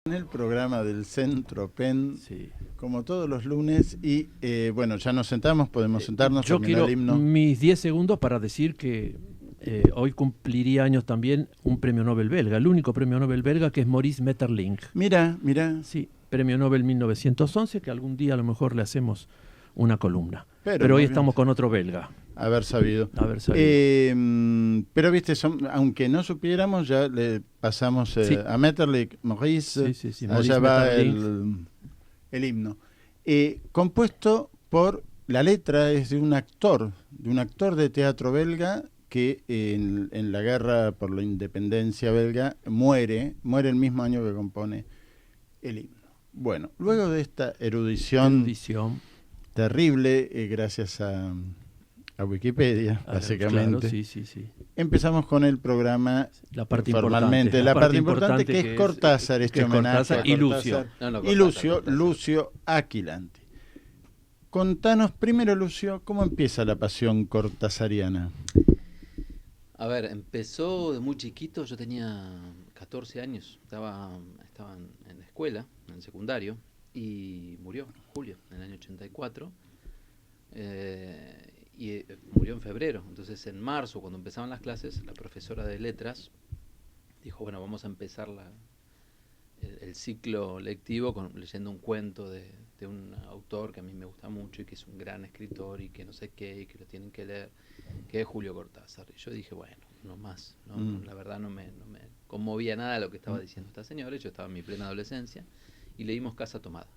En el programa del Centro Pen, Sí. como todos los lunes, y bueno, ya nos sentamos, podemos sentarnos. Yo terminó quiero el himno. mis 10 segundos para decir que hoy cumpliría años también un premio Nobel belga, el único premio Nobel belga, que es Maurice Maeterlinck. Mira, mira. Sí, premio Nobel 1911, que algún día a lo mejor le hacemos una columna. Pero muy hoy bien. estamos con otro belga. Haber sabido. Haber sabido. Pero viste, aunque no supiéramos, ya le pasamos Sí. a Maeterlinck, Maurice, Sí, allá Maurice va Maeterlinck. el himno. Compuesto por, la letra es de un actor de teatro belga que en la guerra por la independencia belga muere el mismo año que compone el himno. Bueno, luego de esta erudición terrible, gracias a Wikipedia, básicamente. Claro, sí. Empezamos con el programa La parte formalmente. La parte importante que es Cortázar, este homenaje Cortázar a y Cortázar. Lucio. Lucio Aquilante. Contanos primero, Lucio, ¿cómo empieza la pasión cortázariana? A ver, empezó de muy chiquito, yo tenía 14 años, estaba en la escuela, en el secundario, y murió Julio, en el año 84. Murió en febrero. Entonces en marzo, cuando empezaban las clases, la profesora de letras dijo, bueno, vamos a empezar el ciclo lectivo leyendo un cuento de un autor que a mí me gusta mucho y que es un gran escritor y que no sé qué, y que lo tienen que leer, que es Julio Cortázar. Y yo dije, bueno, no más, la verdad no me conmovía nada lo que estaba diciendo esta señora. Yo estaba en mi plena adolescencia y leímos Casa Tomada.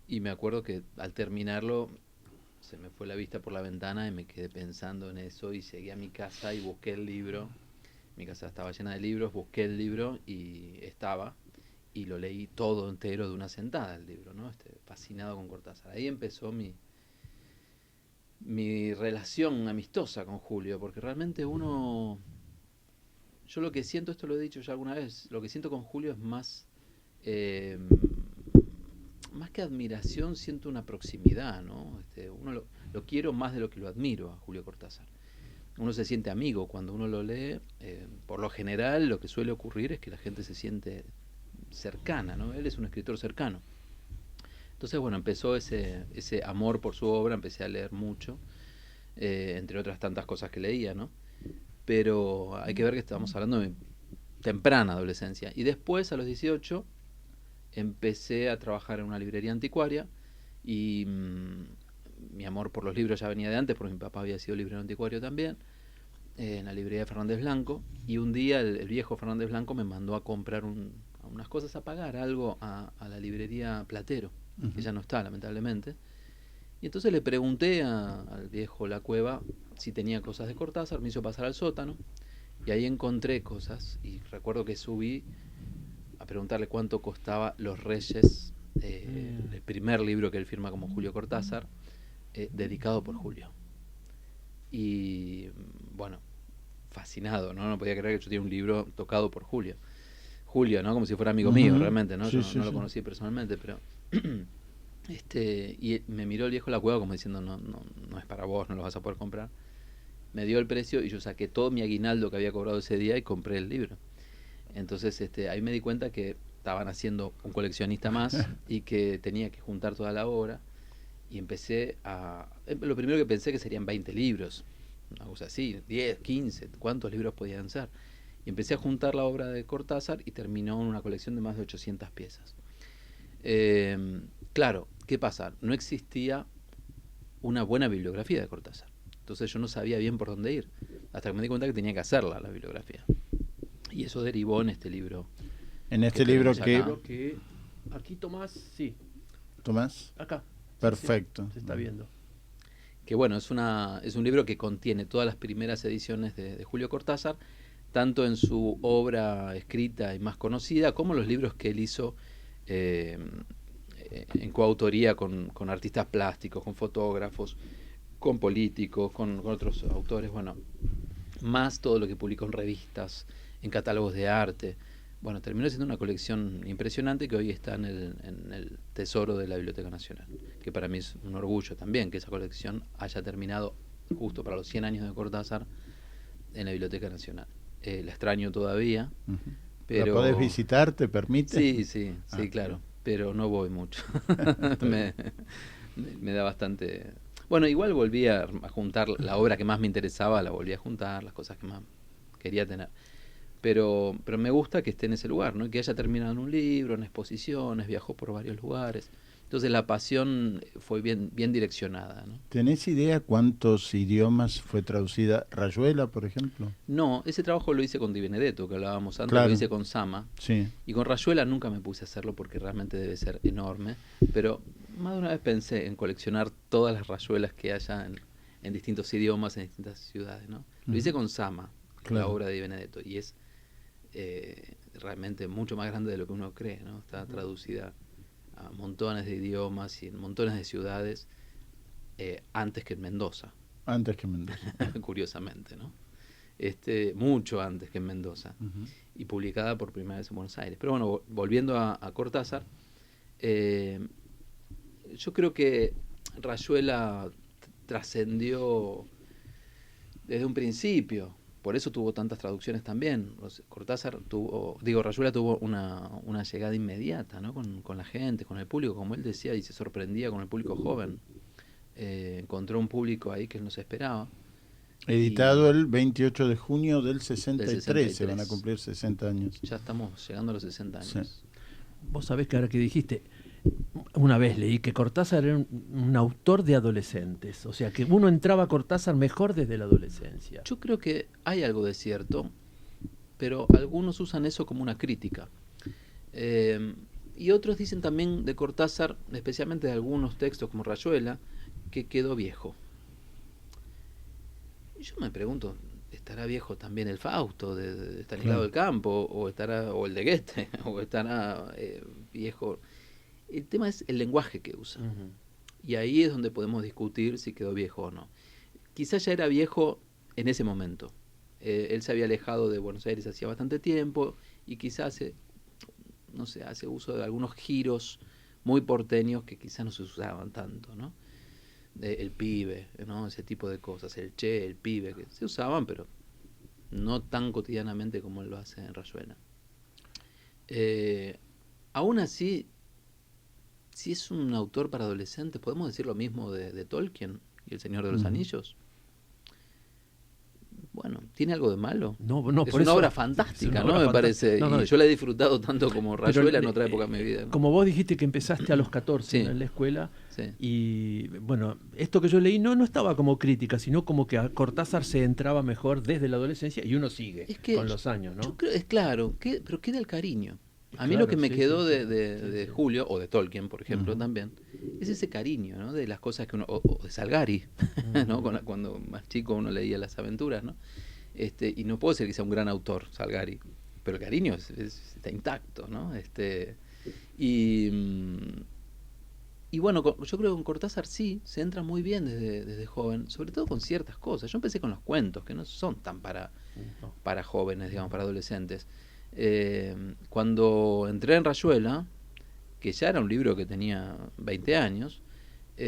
Y me acuerdo que al terminarlo se me fue la vista por la ventana y me quedé pensando en eso y seguí a mi casa y busqué el libro. Mi casa estaba llena de libros, busqué el libro y lo leí todo entero de una sentada el libro, ¿no? Fascinado con Cortázar. Ahí empezó mi relación amistosa con Julio, porque realmente yo lo que siento, esto lo he dicho ya alguna vez, lo que siento con Julio es más que admiración, siento una proximidad, ¿no? Uno lo quiero más de lo que lo admiro a Julio Cortázar. Uno se siente amigo cuando uno lo lee. Por lo general, lo que suele ocurrir es que la gente se siente cercana, ¿no? Él es un escritor cercano. Entonces, bueno, empezó ese amor por su obra, empecé a leer mucho, entre otras tantas cosas que leía, ¿no? Pero hay que ver que estamos hablando de temprana adolescencia. Y después, a los 18, empecé a trabajar en una librería anticuaria y mi amor por los libros ya venía de antes, porque mi papá había sido librero anticuario también, en la librería de Fernández Blanco, y un día el viejo Fernández Blanco me mandó a comprar unas cosas, a pagar algo a la librería Platero, que ya no está, lamentablemente. Y entonces le pregunté al viejo La Cueva si tenía cosas de Cortázar, me hizo pasar al sótano, y ahí encontré cosas, y recuerdo que subí a preguntarle cuánto costaba Los Reyes, el primer libro que él firma como Julio Cortázar, dedicado por Julio. Y bueno, fascinado, ¿no? No podía creer que yo tenía un libro tocado por Julio, ¿no? Como si fuera amigo mío, realmente, ¿no? Yo no lo conocí personalmente, pero y me miró el viejo La Cueva como diciendo, no es para vos, no lo vas a poder comprar. Me dio el precio y yo saqué todo mi aguinaldo que había cobrado ese día y compré el libro. Entonces ahí me di cuenta que estaban haciendo un coleccionista más y que tenía que juntar toda la obra. Y empecé lo primero que pensé que serían 20 libros, una cosa así, 10, 15, ¿cuántos libros podían ser? Y empecé a juntar la obra de Cortázar y terminó en una colección de más de 800 piezas. Claro, ¿qué pasa? No existía una buena bibliografía de Cortázar. Entonces yo no sabía bien por dónde ir, hasta que me di cuenta que tenía que hacerla, la bibliografía. Y eso derivó en este libro. En este libro que... Aquí Tomás, sí. ¿Tomás? Acá. Perfecto. Sí, se está viendo. Que bueno, es un libro que contiene todas las primeras ediciones de Julio Cortázar, tanto en su obra escrita y más conocida, como los libros que él hizo en coautoría con artistas plásticos, con fotógrafos, con políticos, con otros autores, bueno, más todo lo que publicó en revistas, en catálogos de arte. Bueno, terminó siendo una colección impresionante que hoy está en el tesoro de la Biblioteca Nacional, que para mí es un orgullo también que esa colección haya terminado justo para los 100 años de Cortázar en la Biblioteca Nacional. La extraño todavía, Pero ¿La podés visitar? ¿Te permite? sí, Ah, claro, pero no voy mucho. me, me da bastante... Bueno, igual volví a juntar la obra que más me interesaba, la volví a juntar, las cosas que más quería tener. Pero me gusta que esté en ese lugar, ¿no? Que haya terminado en un libro, en exposiciones, viajó por varios lugares. Entonces la pasión fue bien direccionada, ¿no? ¿Tenés idea cuántos idiomas fue traducida Rayuela, por ejemplo? No, ese trabajo lo hice con Di Benedetto, que hablábamos antes, lo Claro, hice con Sama. sí. Y con Rayuela nunca me puse a hacerlo porque realmente debe ser enorme. Pero más de una vez pensé en coleccionar todas las rayuelas que haya en distintos idiomas, en distintas ciudades, ¿no? Lo hice con Sama, la Claro. obra de Di Benedetto, y es realmente mucho más grande de lo que uno cree, ¿no? Está traducida a montones de idiomas y en montones de ciudades antes que en Mendoza, Antes que Mendoza. curiosamente, ¿no? Mucho antes que en Mendoza, Ujú. y publicada por primera vez en Buenos Aires. Pero bueno, volviendo a Cortázar, yo creo que Rayuela trascendió desde un principio, por eso tuvo tantas traducciones también. Rayuela tuvo una llegada inmediata, ¿no? con la gente, con el público, como él decía, y se sorprendía con el público joven. Encontró un público ahí que él no se esperaba. Editado el 28 de junio del Del 63, se van a 63. cumplir 60 años. Ya estamos llegando a los 60 años. Sí. Vos sabés que ahora que dijiste, una vez leí que Cortázar era un autor de adolescentes, o sea que uno entraba a Cortázar mejor desde la adolescencia. Yo creo que hay algo de cierto, pero algunos usan eso como una crítica. Y otros dicen también de Cortázar, especialmente de algunos textos como Rayuela, que quedó viejo. Y yo me pregunto, ¿estará viejo también el Fausto de Estanislao del Campo? ¿O el de Goethe? ¿O estará viejo? El tema es el lenguaje que usa. Uh-huh. Y ahí es donde podemos discutir si quedó viejo o no. Quizás ya era viejo en ese momento. Él se había alejado de Buenos Aires hacía bastante tiempo y quizás hace uso de algunos giros muy porteños que quizás no se usaban tanto, ¿no? El pibe, ¿no? Ese tipo de cosas, el che, el pibe, que se usaban, pero no tan cotidianamente como él lo hace en Rayuela. Aún así, si es un autor para adolescentes, ¿podemos decir lo mismo de Tolkien y El Señor de los Anillos? Bueno, ¿tiene algo de malo? No, es por una eso, obra fantástica, ¿no? obra Me parece. No, y yo la he disfrutado tanto como Rayuela en otra época de mi vida, ¿no? Como vos dijiste que empezaste a los 14 Sí. en la escuela, Sí. y bueno, esto que yo leí no estaba como crítica, sino como que a Cortázar se entraba mejor desde la adolescencia y uno sigue Es que con los años, ¿no? Yo creo, es claro, pero queda el cariño. A mí Claro, lo que me sí, quedó sí, de sí. Julio, o de Tolkien, por ejemplo, Ujú. también, es ese cariño, ¿no? De las cosas que uno... O de Salgari, ¿no? Cuando más chico uno leía las aventuras, ¿no? Y no puedo decir que sea un gran autor, Salgari, pero el cariño está intacto, ¿no? Y bueno, yo creo que con Cortázar sí, se entra muy bien desde joven, sobre todo con ciertas cosas. Yo empecé con los cuentos, que no son tan para jóvenes, digamos, para adolescentes. Cuando entré en Rayuela, que ya era un libro que tenía 20 años, yo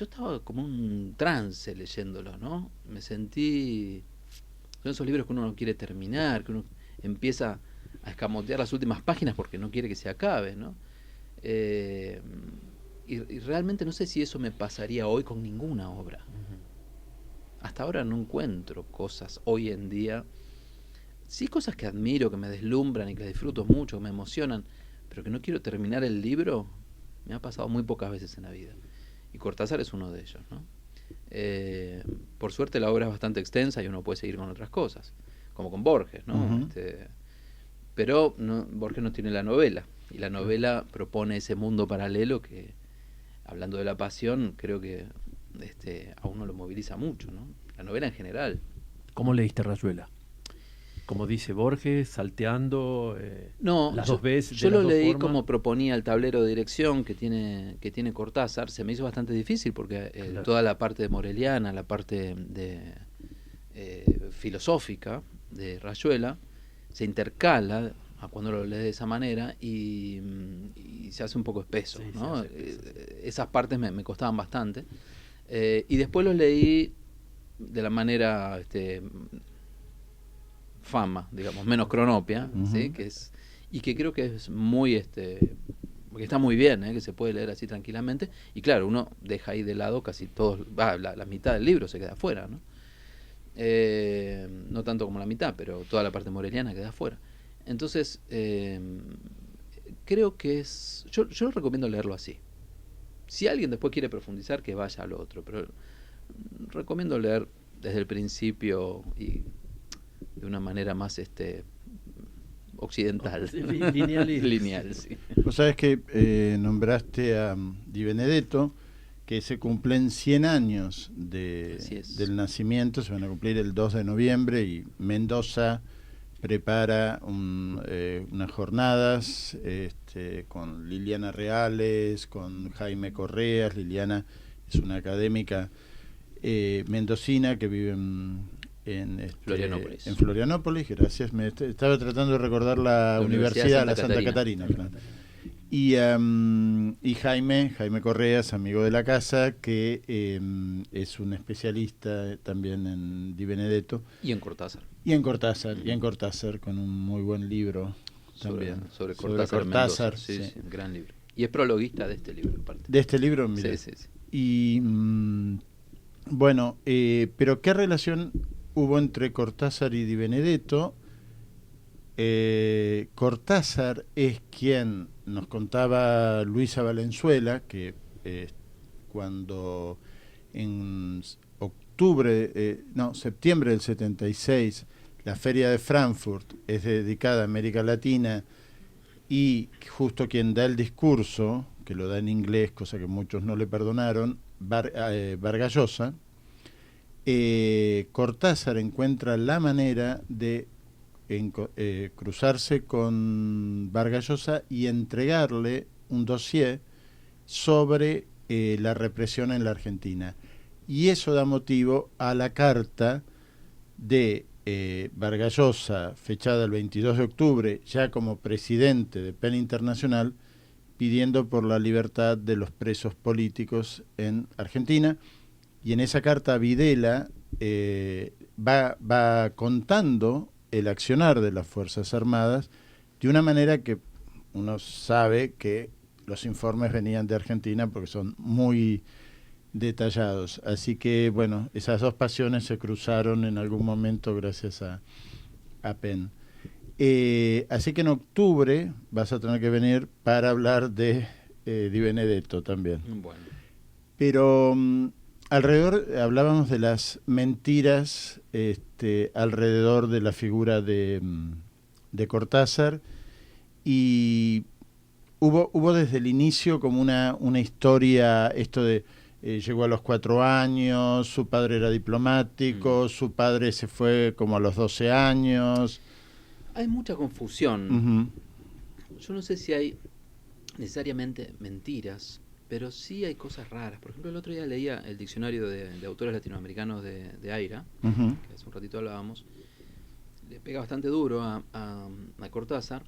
estaba como un trance leyéndolo, ¿no? Me sentí... Son esos libros que uno no quiere terminar, que uno empieza a escamotear las últimas páginas porque no quiere que se acabe, ¿no? Y realmente no sé si eso me pasaría hoy con ninguna obra. Hasta ahora no encuentro cosas hoy en día. Sí, cosas que admiro, que me deslumbran y que disfruto mucho, que me emocionan, pero que no quiero terminar el libro, me ha pasado muy pocas veces en la vida. Y Cortázar es uno de ellos, ¿no? Por suerte la obra es bastante extensa y uno puede seguir con otras cosas, como con Borges, ¿no? Ujú. Pero Borges no tiene la novela, y la novela propone ese mundo paralelo que, hablando de la pasión, creo que a uno lo moviliza mucho, ¿no? La novela en general. ¿Cómo leíste Rayuela? Como dice Borges, salteando No, las dos veces. yo de las lo dos leí formas. como proponía el tablero de dirección que tiene Cortázar. Se me hizo bastante difícil porque Claro. toda la parte de moreliana, la parte de filosófica de Rayuela se intercala a cuando lo lees de esa manera y se hace un poco espeso, Sí, ¿no? se hace espeso. Esas partes me costaban bastante. Y después los leí de la manera fama, digamos, menos Cronopia, ¿sí? Y que creo que es muy, que está muy bien, que se puede leer así tranquilamente, y claro, uno deja ahí de lado casi todo, la mitad del libro se queda afuera, ¿no? No tanto como la mitad, pero toda la parte moreliana queda afuera. Entonces, creo que yo recomiendo leerlo así. Si alguien después quiere profundizar, que vaya al otro, pero recomiendo leer desde el principio y de una manera más occidental. Lineal, sí. Vos sabés que nombraste a Di Benedetto, que se cumplen 100 años del nacimiento, se van a cumplir el 2 de noviembre y Mendoza prepara unas jornadas con Liliana Reales, con Jaime Correas. Liliana es una académica mendocina que vive en Florianópolis, gracias. Estaba tratando de recordar la Universidad de la Santa Catarina. Claro. Y Jaime Correas, amigo de la casa, que es un especialista también en Di Benedetto. Y en Cortázar. Y en Cortázar, con un muy buen libro también. Sobre Cortázar. Sí, sí. Un gran libro. Y es prologuista de este libro, aparte. De este libro, mira. Sí. Y bueno, pero ¿qué relación hubo entre Cortázar y Di Benedetto? Cortázar es quien nos contaba Luisa Valenzuela, que cuando en septiembre del 76 la Feria de Frankfurt es dedicada a América Latina, y justo quien da el discurso, que lo da en inglés, cosa que muchos no le perdonaron, Vargas Llosa, Cortázar encuentra la manera de cruzarse con Vargas Llosa y entregarle un dossier sobre la represión en la Argentina. Y eso da motivo a la carta de Vargas Llosa, fechada el 22 de octubre, ya como presidente de PEN Internacional, pidiendo por la libertad de los presos políticos en Argentina. Y en esa carta Videla va contando el accionar de las Fuerzas Armadas de una manera que uno sabe que los informes venían de Argentina porque son muy detallados. Así que, bueno, esas dos pasiones se cruzaron en algún momento gracias a PEN. Así que en octubre vas a tener que venir para hablar de Di Benedetto también. Bueno. Pero alrededor, hablábamos de las mentiras alrededor de la figura de Cortázar, y hubo desde el inicio como una historia, esto de llegó a los 4 años, su padre era diplomático, su padre se fue como a los 12 años. Hay mucha confusión. Yo no sé si hay necesariamente mentiras, pero sí hay cosas raras. Por ejemplo, el otro día leía el diccionario de autores latinoamericanos de Aira, que hace un ratito hablábamos. Le pega bastante duro a Cortázar,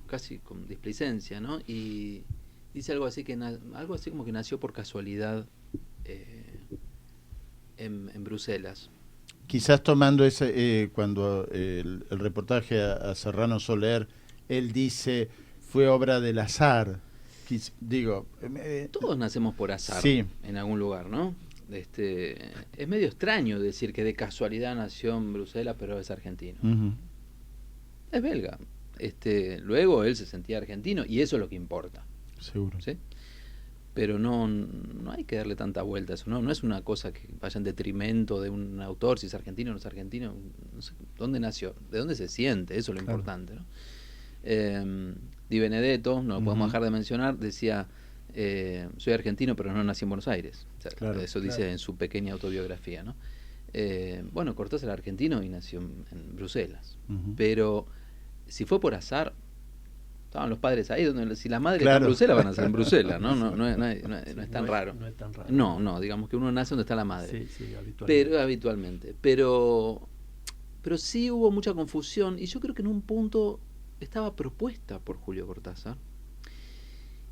casi con displicencia, ¿no? Y dice algo así como que nació por casualidad en Bruselas. Quizás tomando ese cuando el reportaje a Serrano Soler, él dice fue obra del azar. Todos nacemos por azar, sí, en algún lugar, ¿no? Es medio extraño decir que de casualidad nació en Bruselas, pero es argentino. Es belga. Luego él se sentía argentino y eso es lo que importa. Seguro. ¿Sí? Pero no hay que darle tanta vuelta a eso. No es una cosa que vaya en detrimento de un autor, si es argentino o no es argentino. No sé dónde nació, de dónde se siente, eso es lo importante, ¿no? Di Benedetto, no lo podemos dejar de mencionar, decía, soy argentino pero no nací en Buenos Aires. O sea, eso dice en su pequeña autobiografía, ¿no? Bueno, Cortázar era argentino y nació en Bruselas. Pero si fue por azar, estaban los padres ahí, si la madre está en Bruselas, van a nacer en Bruselas, ¿no? No es tan raro. No es tan raro. No, digamos que uno nace donde está la madre. Sí, habitualmente. Pero sí hubo mucha confusión, y yo creo que en un punto estaba propuesta por Julio Cortázar,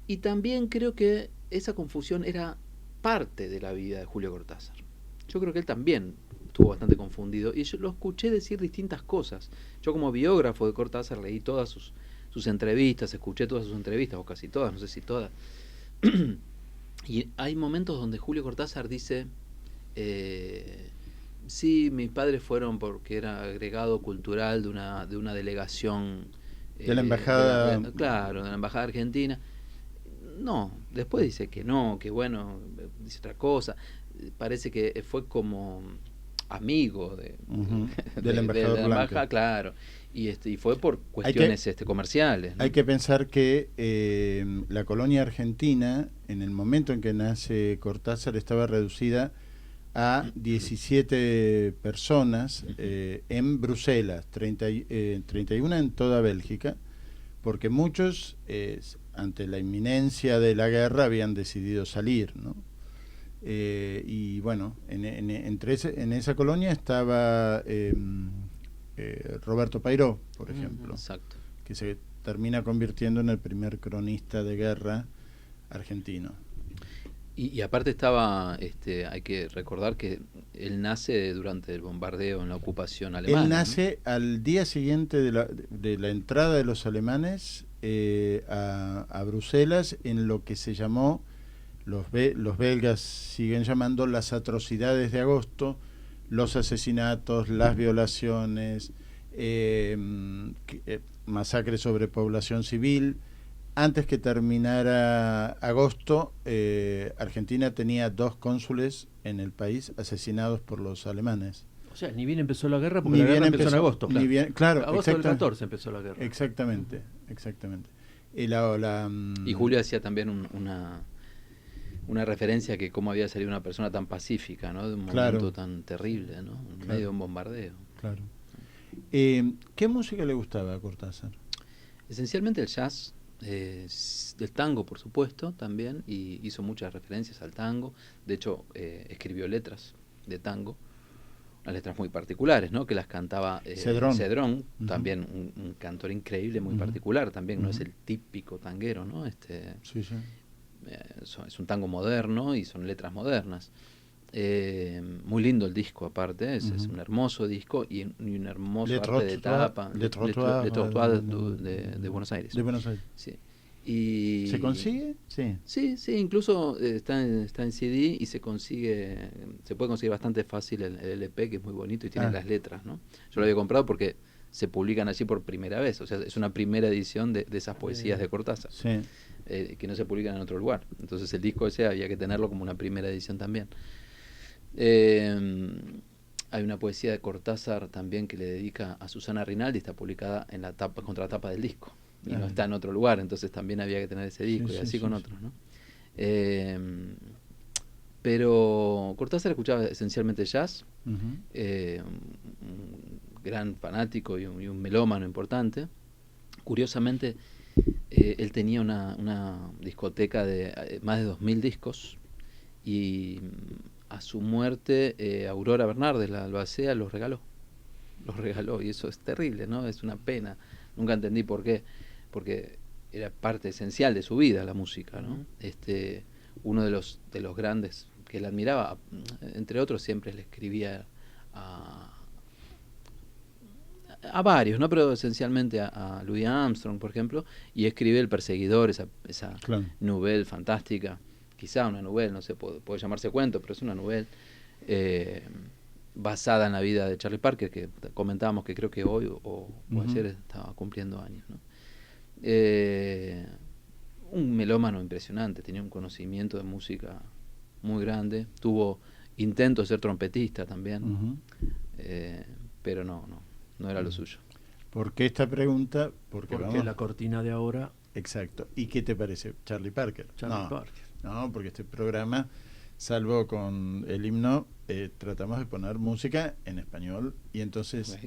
y también creo que esa confusión era parte de la vida de Julio Cortázar. Yo creo que él también estuvo bastante confundido. Y yo lo escuché decir distintas cosas. Yo como biógrafo de Cortázar leí todas sus entrevistas, escuché todas sus entrevistas, o casi todas, no sé si todas. Y hay momentos donde Julio Cortázar dice, sí, mis padres fueron porque era agregado cultural de una delegación de la embajada, claro, de la embajada argentina. No, después dice que no, que bueno, dice otra cosa. Parece que fue como amigo del embajador de la embajada, Blanca. claro. Y fue por cuestiones comerciales, ¿no? Hay que pensar que la colonia argentina, en el momento en que nace Cortázar, estaba reducida a 17 personas en Bruselas, 31 en toda Bélgica, porque muchos, ante la inminencia de la guerra, habían decidido salir, ¿no? Y bueno, en esa colonia estaba Roberto Pairó, por ejemplo, exacto, que se termina convirtiendo en el primer cronista de guerra argentino. Y aparte estaba, hay que recordar que él nace durante el bombardeo en la ocupación alemana. Él nace, ¿no?, al día siguiente de la entrada de los alemanes a Bruselas, en lo que se llamó, los belgas siguen llamando, las atrocidades de agosto, los asesinatos, las violaciones, masacres sobre población civil. Antes que terminara agosto, Argentina tenía 2 cónsules en el país asesinados por los alemanes. O sea, ni bien empezó la guerra, porque la guerra empezó en agosto. Claro, agosto del 14 empezó la guerra. Exactamente. Y Julio hacía también una referencia que cómo había salido una persona tan pacífica, ¿no? De un momento tan terrible, ¿no? En medio de un bombardeo. Claro. ¿Qué música le gustaba a Cortázar? Esencialmente el jazz, del tango, por supuesto, también, y hizo muchas referencias al tango. De hecho, escribió letras de tango, unas letras muy particulares, ¿no? Que las cantaba Cedrón, también un cantor increíble, muy particular también, no es el típico tanguero, ¿no? Sí. Es un tango moderno y son letras modernas. Muy lindo el disco, aparte, es un hermoso disco y un hermoso arte de tapa. Le Trottoir de Buenos Aires. De Buenos Aires. Sí. Y ¿Se consigue? Sí, incluso está en CD y se puede conseguir bastante fácil el LP, que es muy bonito y tiene las letras, ¿no? Yo lo había comprado porque se publican allí por primera vez, o sea, es una primera edición de esas poesías de Cortázar, que no se publican en otro lugar. Entonces el disco ese había que tenerlo como una primera edición también. Hay una poesía de Cortázar también que le dedica a Susana Rinaldi, está publicada en la contratapa del disco y no está en otro lugar, entonces también había que tener ese disco, y así con otros, ¿no? Pero Cortázar escuchaba esencialmente jazz, un gran fanático y un melómano importante. Curiosamente, él tenía una discoteca de más de 2000 discos, y a su muerte Aurora Bernardes, la albacea, los regaló, y eso es terrible, ¿no? Es una pena, nunca entendí por qué, porque era parte esencial de su vida la música, ¿no? Uno de los grandes que él admiraba, entre otros, siempre le escribía a varios, ¿no? Pero esencialmente a Louis Armstrong, por ejemplo, y escribe El Perseguidor, esa novela fantástica, quizá una novela, no sé, puede llamarse cuento, pero es una novela basada en la vida de Charlie Parker, que comentábamos que creo que hoy o ayer estaba cumpliendo años, ¿no? Un melómano impresionante, tenía un conocimiento de música muy grande, tuvo intentos de ser trompetista también, pero no era lo suyo. ¿Por qué esta pregunta? Porque la cortina de ahora... Exacto. ¿Y qué te parece? Charlie Parker. Parker. No, porque este programa, salvo con el himno, tratamos de poner música en español, y entonces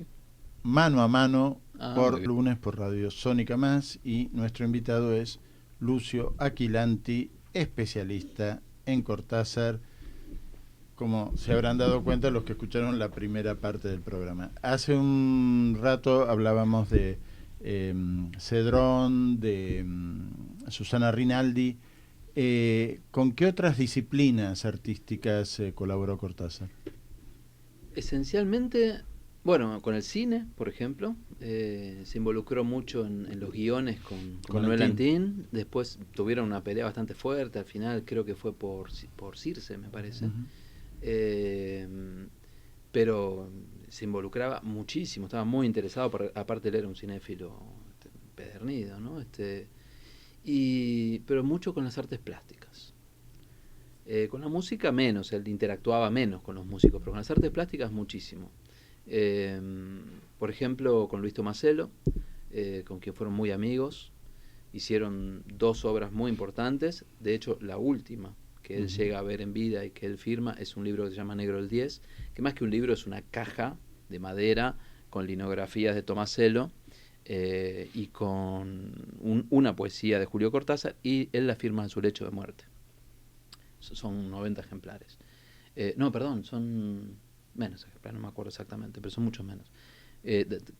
mano a mano por lunes por Radio Sónica Más, y nuestro invitado es Lucio Aquilanti, especialista en Cortázar, como se habrán dado cuenta los que escucharon la primera parte del programa. Hace un rato hablábamos de Cedrón, de Susana Rinaldi. ¿Con qué otras disciplinas artísticas colaboró Cortázar? Esencialmente, bueno, con el cine, por ejemplo, se involucró mucho en los guiones con Manuel Antín. Después tuvieron una pelea bastante fuerte, al final creo que fue por Circe, me parece. Pero se involucraba muchísimo, estaba muy interesado, aparte él era un cinéfilo pedernido, ¿no? Pero mucho con las artes plásticas. Con la música menos, él interactuaba menos con los músicos, pero con las artes plásticas muchísimo. Por ejemplo, con Luis Tomaselo, con quien fueron muy amigos, hicieron 2 obras muy importantes. De hecho, la última que él llega a ver en vida y que él firma es un libro que se llama Negro el 10, que más que un libro es una caja de madera con linografías de Tomaselo y con una poesía de Julio Cortázar, y él la firma en su lecho de muerte. Son 90 ejemplares. No, perdón, son menos ejemplares, no me acuerdo exactamente, pero son mucho menos.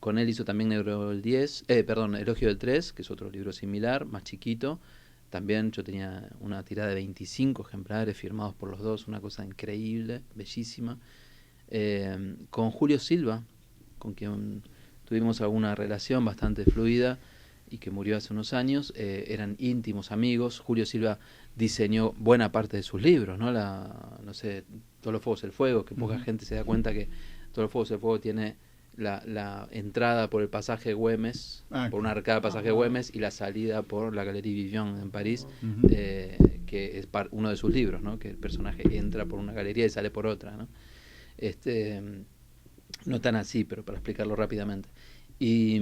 Con él hizo también Negro el 10, Elogio del 3, que es otro libro similar, más chiquito. También yo tenía una tirada de 25 ejemplares firmados por los dos, una cosa increíble, bellísima. Con Julio Silva, con quien tuvimos alguna relación bastante fluida y que murió hace unos años, eran íntimos amigos. Julio Silva diseñó buena parte de sus libros, ¿no? No sé, Todos los Fuegos del Fuego, que poca gente se da cuenta que Todos los Fuegos del Fuego tiene la entrada por el pasaje Güemes, por una arcada pasaje Güemes, y la salida por la Galerie Vivien en París, que es uno de sus libros, ¿no? Que el personaje entra por una galería y sale por otra, ¿no? No tan así, pero para explicarlo rápidamente. Y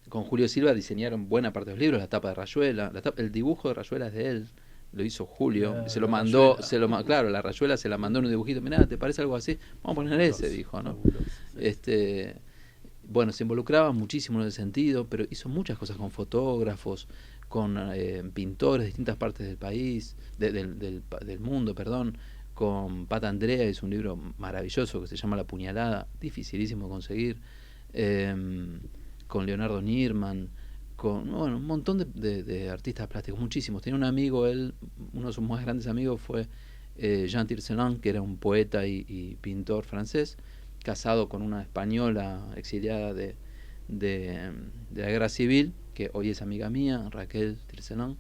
con Julio Silva diseñaron buena parte de los libros, la tapa de Rayuela, el dibujo de Rayuela es de él, lo hizo Julio, se lo mandó, claro, la Rayuela se la mandó en un dibujito. Mirá, ¿te parece algo así? Vamos a poner ese, dijo, ¿no? Bueno, se involucraba muchísimo en ese sentido, pero hizo muchas cosas con fotógrafos, con pintores de distintas partes del país, del mundo, perdón. Con Pat Andrea hizo un libro maravilloso que se llama La Puñalada, dificilísimo de conseguir. Con Leonardo Nierman, con un montón de artistas plásticos, muchísimos. Tenía un amigo, uno de sus más grandes amigos fue Jean Tircelin, que era un poeta y pintor francés, casado con una española exiliada de la guerra civil, que hoy es amiga mía, Raquel Tircelin,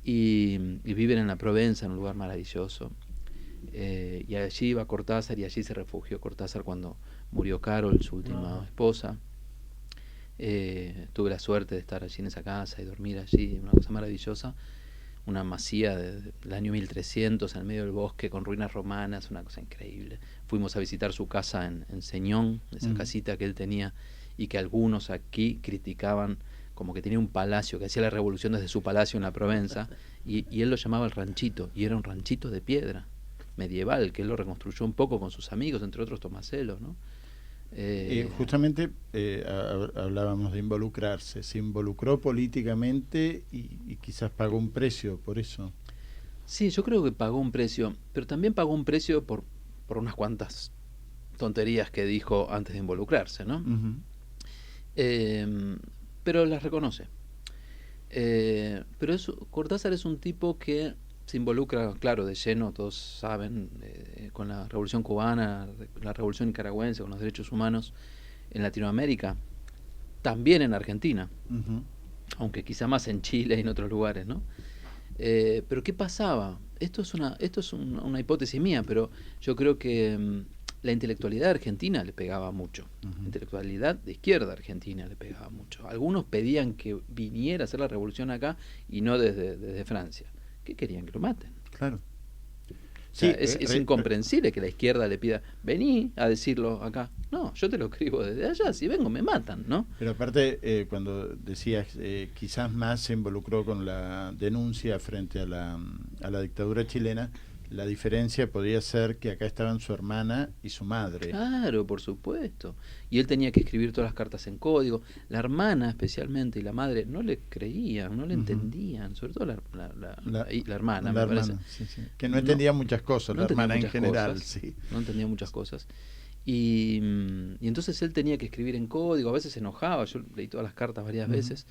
y viven en la Provenza, en un lugar maravilloso. Y allí iba Cortázar, y allí se refugió Cortázar cuando murió Carol, su última esposa. Tuve la suerte de estar allí en esa casa y dormir allí, una cosa maravillosa, una masía del año 1300 en el medio del bosque con ruinas romanas, una cosa increíble. Fuimos a visitar su casa en Señón, esa casita que él tenía y que algunos aquí criticaban como que tenía un palacio, que hacía la revolución desde su palacio en la Provenza, y él lo llamaba el ranchito, y era un ranchito de piedra medieval, que él lo reconstruyó un poco con sus amigos, entre otros Tomaselo, ¿no? Justamente hablábamos de involucrarse, se involucró políticamente y quizás pagó un precio por eso. Sí, yo creo que pagó un precio, pero también pagó un precio por unas cuantas tonterías que dijo antes de involucrarse, ¿no? Pero las reconoce. Pero Cortázar es un tipo que se involucra, claro, de lleno, todos saben, con la Revolución Cubana, la Revolución Nicaragüense, con los derechos humanos en Latinoamérica, también en Argentina, aunque quizá más en Chile y en otros lugares, ¿no? Pero ¿qué pasaba? Esto es una hipótesis mía, pero yo creo que la intelectualidad argentina le pegaba mucho. La intelectualidad de izquierda argentina le pegaba mucho. Algunos pedían que viniera a hacer la revolución acá y no desde Francia. ¿Qué querían? Que lo maten. Claro. O sea, es incomprensible que la izquierda le pida, vení a decirlo acá. No, yo te lo escribo desde allá, si vengo me matan, ¿no? Pero aparte, cuando decías, quizás más se involucró con la denuncia frente a la dictadura chilena, la diferencia podía ser que acá estaban su hermana y su madre. Claro, por supuesto. Y él tenía que escribir todas las cartas en código. La hermana especialmente y la madre no le creían, no le entendían, sobre todo la hermana, me parece. Sí, sí. Que no entendía muchas cosas, la hermana en general. Sí. No entendía muchas cosas. Y entonces él tenía que escribir en código, a veces se enojaba, yo leí todas las cartas varias veces,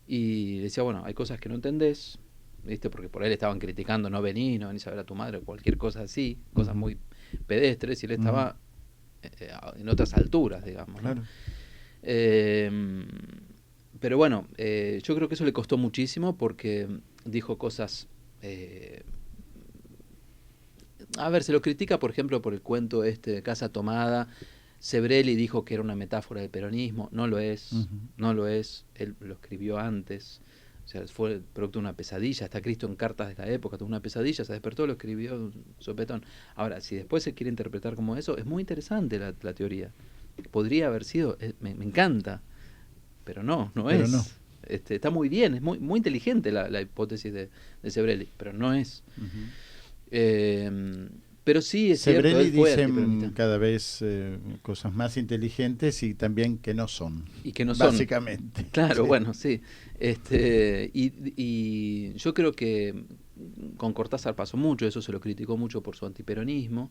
y decía, bueno, hay cosas que no entendés, ¿viste? Porque por él estaban criticando, no venís a ver a tu madre, o cualquier cosa así, cosas muy pedestres, y él estaba en otras alturas, digamos, ¿no? Claro. Pero bueno, yo creo que eso le costó muchísimo porque dijo cosas... a ver, se lo critica, por ejemplo, por el cuento de Casa Tomada. Sebrelli dijo que era una metáfora del peronismo. No lo es, no lo es. Él lo escribió antes. O sea, fue producto de una pesadilla. Está Cristo en cartas de la época, tuvo una pesadilla, se despertó, lo escribió un sopetón. Ahora, si después se quiere interpretar como eso, es muy interesante la teoría. Podría haber sido, me encanta, pero no Pero es. no. Está muy bien, es muy inteligente la hipótesis de Sebrelli, pero no es. Pero sí es cierto, Sebrelli él fue dice antiperonista. cada vez cosas más inteligentes y también que no son. Y que no son. Básicamente. Claro, Sí. bueno, sí. Y yo creo que con Cortázar pasó mucho, eso se lo criticó mucho por su antiperonismo.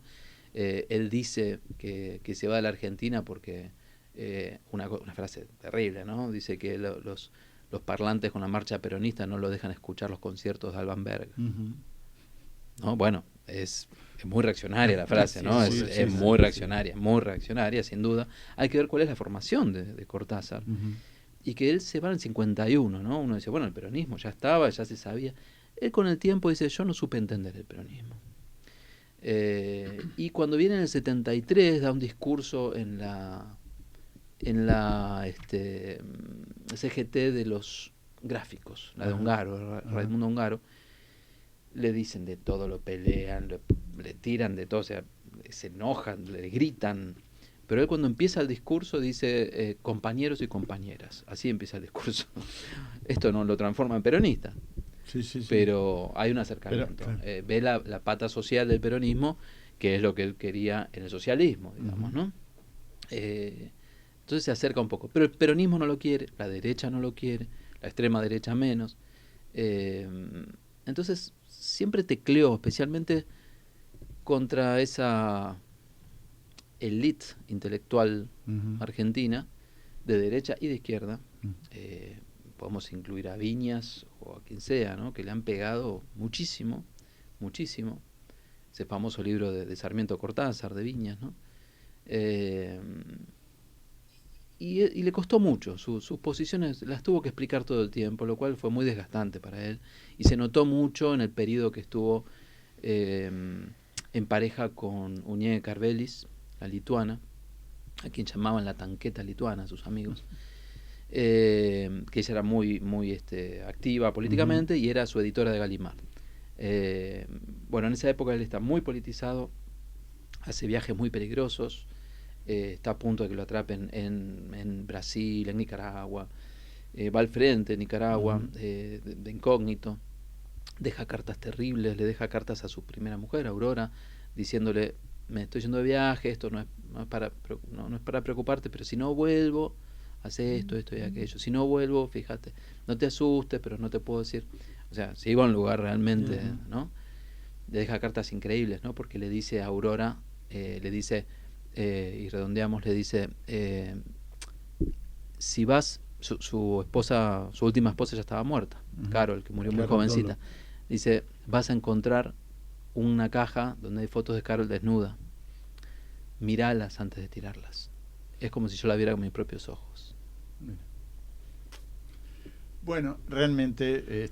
Él dice que se va de la Argentina porque, una frase terrible, ¿no? Dice que los parlantes con la marcha peronista no lo dejan escuchar los conciertos de Alban Berg. ¿No? Bueno, es muy reaccionaria la frase, ¿no? Es muy reaccionaria, sin duda. Hay que ver cuál es la formación de Cortázar. Y que él se va en el 51, ¿no? Uno dice, bueno, el peronismo ya estaba, ya se sabía. Él con el tiempo dice, yo no supe entender el peronismo. Y cuando viene en el 73 da un discurso en la CGT de los gráficos, la de Ungaro, Raimundo Ungaro. Le dicen de todo, lo pelean, le tiran de todo, o sea, se enojan, le gritan. Pero él cuando empieza el discurso dice compañeros y compañeras. Así empieza el discurso. Esto no lo transforma en peronista. Sí. Pero hay un acercamiento. Pero, claro. Ve la pata social del peronismo, que es lo que él quería en el socialismo, digamos, ¿no? Entonces se acerca un poco. Pero el peronismo no lo quiere, la derecha no lo quiere, la extrema derecha menos. Entonces siempre tecleó, especialmente contra esa élite intelectual argentina, de derecha y de izquierda. Podemos incluir a Viñas o a quien sea, ¿no? Que le han pegado muchísimo, muchísimo. Ese famoso libro de Sarmiento Cortázar, de Viñas, ¿no? Y le costó mucho, sus posiciones las tuvo que explicar todo el tiempo, lo cual fue muy desgastante para él, y se notó mucho en el periodo que estuvo en pareja con Uñé Carvelis, la lituana, a quien llamaban la tanqueta lituana, sus amigos, que ella era muy activa políticamente y era su editora de Gallimard. Bueno, en esa época él está muy politizado, hace viajes muy peligrosos, está a punto de que lo atrapen en Brasil, en Nicaragua, va al frente en Nicaragua, de incógnito, deja cartas terribles, le deja cartas a su primera mujer, Aurora, diciéndole, me estoy yendo de viaje, esto no es para preocuparte, pero si no vuelvo, hace esto y aquello, si no vuelvo, fíjate, no te asustes, pero no te puedo decir, o sea, se iba a un lugar realmente, ¿no? Le deja cartas increíbles, ¿no? Porque le dice a Aurora, le dice, y redondeamos, le dice, si vas, su esposa, su última esposa ya estaba muerta, Carol, que murió muy jovencita, dice, vas a encontrar una caja donde hay fotos de Carol desnuda, míralas antes de tirarlas, es como si yo la viera con mis propios ojos. Bueno, realmente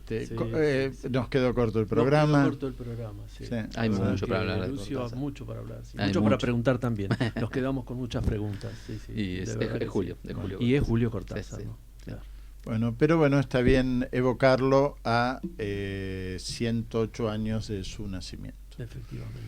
nos quedó corto el programa. Sí. Hay mucho para hablar. Lucio, mucho para hablar. Sí. Mucho para preguntar también. Nos quedamos con muchas preguntas. Y es Julio. Y es Julio Cortázar. Sí. ¿No? Claro. Bueno, pero está bien evocarlo a 108 años de su nacimiento. Efectivamente.